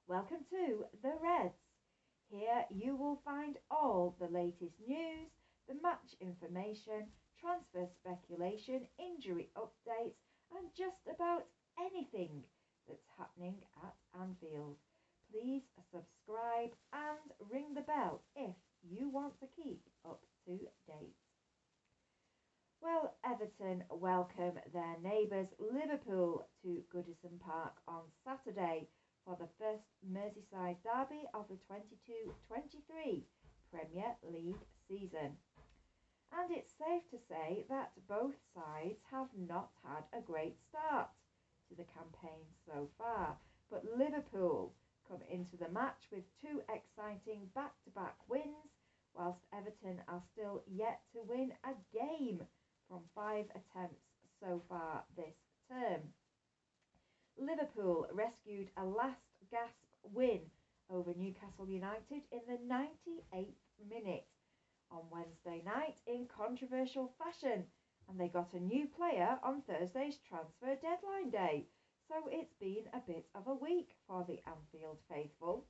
Welcome to The Reds. Here you will find all the latest news, the match information, transfer speculation, injury updates, and just about anything that's happening at Anfield. Please subscribe and ring the bell if you want to keep up to date. Well, Everton welcome their neighbours Liverpool to Goodison Park on Saturday for the first Merseyside derby of the 22-23 Premier League season. And it's safe to say that both sides have not had a great start to the campaign so far, but Liverpool come into the match with two exciting back-to-back wins, whilst Everton are still yet to win a game from 5 attempts so far this term. Liverpool rescued a last gasp win over Newcastle United in the 98th minute on Wednesday night in controversial fashion, and they got a new player on Thursday's transfer deadline day, so it's been a bit of a week for the Anfield faithful.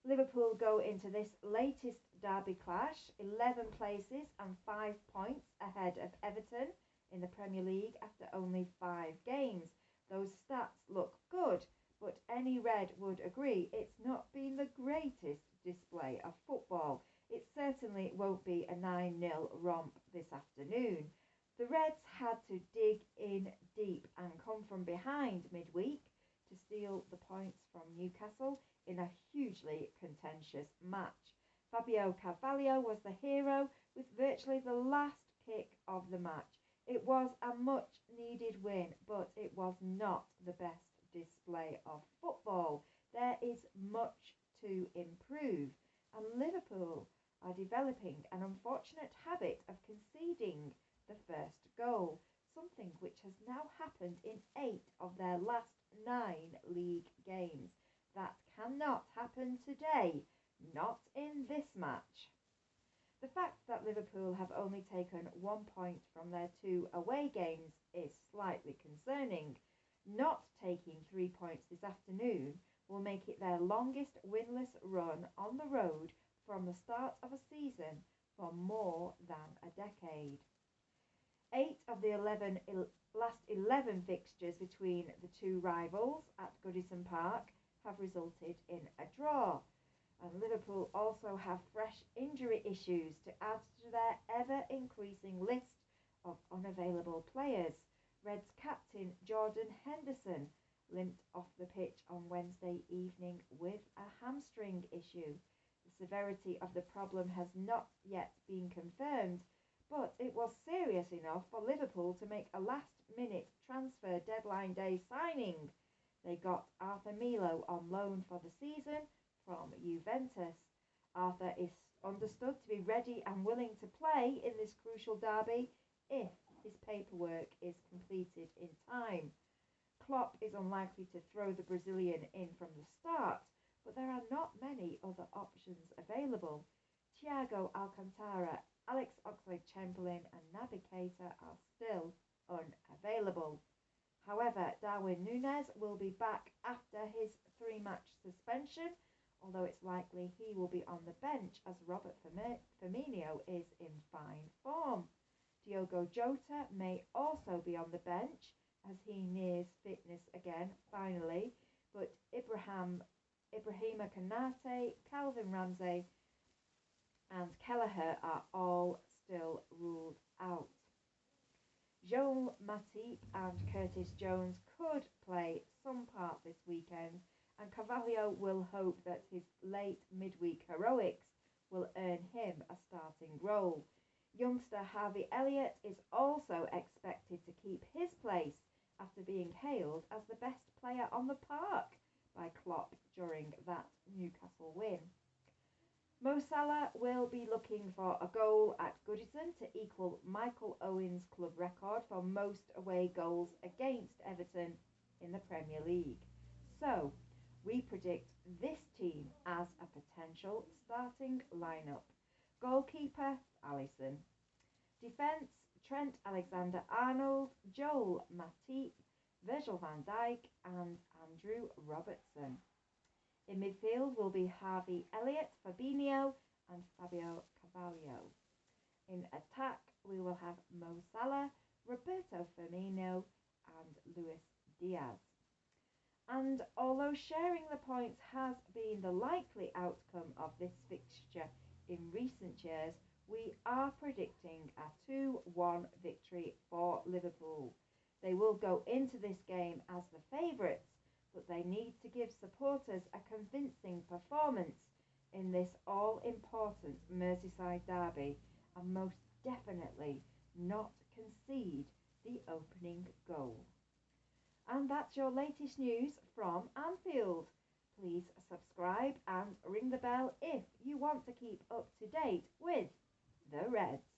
Liverpool go into this latest derby clash 11 places and 5 points ahead of Everton in the Premier League after only 5 games. Those stats look good, but any Red would agree it's not been the greatest display of football. It certainly won't be a 9-0 romp this afternoon. The Reds had to dig in deep and come from behind midweek to steal the points from Newcastle in a hugely contentious match. Fabio Carvalho was the hero with virtually the last kick of the match. It was a much needed win, but it was not the best display of football. There is much to improve, and Liverpool are developing an unfortunate habit of conceding the first goal, something which has now happened in 8 of their last 9 league games. That cannot happen today, not in this match. The fact that Liverpool have only taken 1 point from their 2 away games is slightly concerning. Not taking 3 points this afternoon will make it their longest winless run on the road from the start of a season for more than a decade. 8 of the last 11 fixtures between the two rivals at Goodison Park have resulted in a draw. And Liverpool also have fresh injury issues to add to their ever-increasing list of unavailable players. Reds captain Jordan Henderson limped off the pitch on Wednesday evening with a hamstring issue. The severity of the problem has not yet been confirmed, but it was serious enough for Liverpool to make a last-minute transfer deadline day signing. They got Arthur Melo on loan for the season from Juventus. Arthur is understood to be ready and willing to play in this crucial derby if his paperwork is completed in time. Klopp is unlikely to throw the Brazilian in from the start, but there are not many other options available. Thiago Alcantara, Alex Oxlade-Chamberlain and Naby Keita are still unavailable. However, Darwin Núñez will be back after his 3-match suspension, although it's likely he will be on the bench as Robert Firmino is in fine form. Diogo Jota may also be on the bench as he nears fitness again, finally, but Ibrahima Konate, Calvin Ramsey and Kelleher are all still ruled out. Joel Matip and Curtis Jones could play some part this weekend, and Carvalho will hope that his late midweek heroics will earn him a starting role. Youngster Harvey Elliott is also expected to keep his place after being hailed as the best player on the park by Klopp during that Newcastle win. Mo Salah will be looking for a goal at Goodison to equal Michael Owen's club record for most away goals against Everton in the Premier League. So, we predict this team as a potential starting lineup. Goalkeeper, Alisson. Defence, Trent Alexander-Arnold, Joel Matip, Virgil van Dijk and Andrew Robertson. In midfield will be Harvey Elliott, Fabinho and Fabio Carvalho. In attack, we will have Mo Salah, Roberto Firmino and Luis Diaz. And although sharing the points has been the likely outcome of this fixture in recent years, we are predicting a 2-1 victory for Liverpool. They will go into this game as the favourites, but they need to give supporters a convincing performance in this all-important Merseyside derby and most definitely not concede the opening goal. And that's your latest news from Anfield. Please subscribe and ring the bell if you want to keep up to date with the Reds.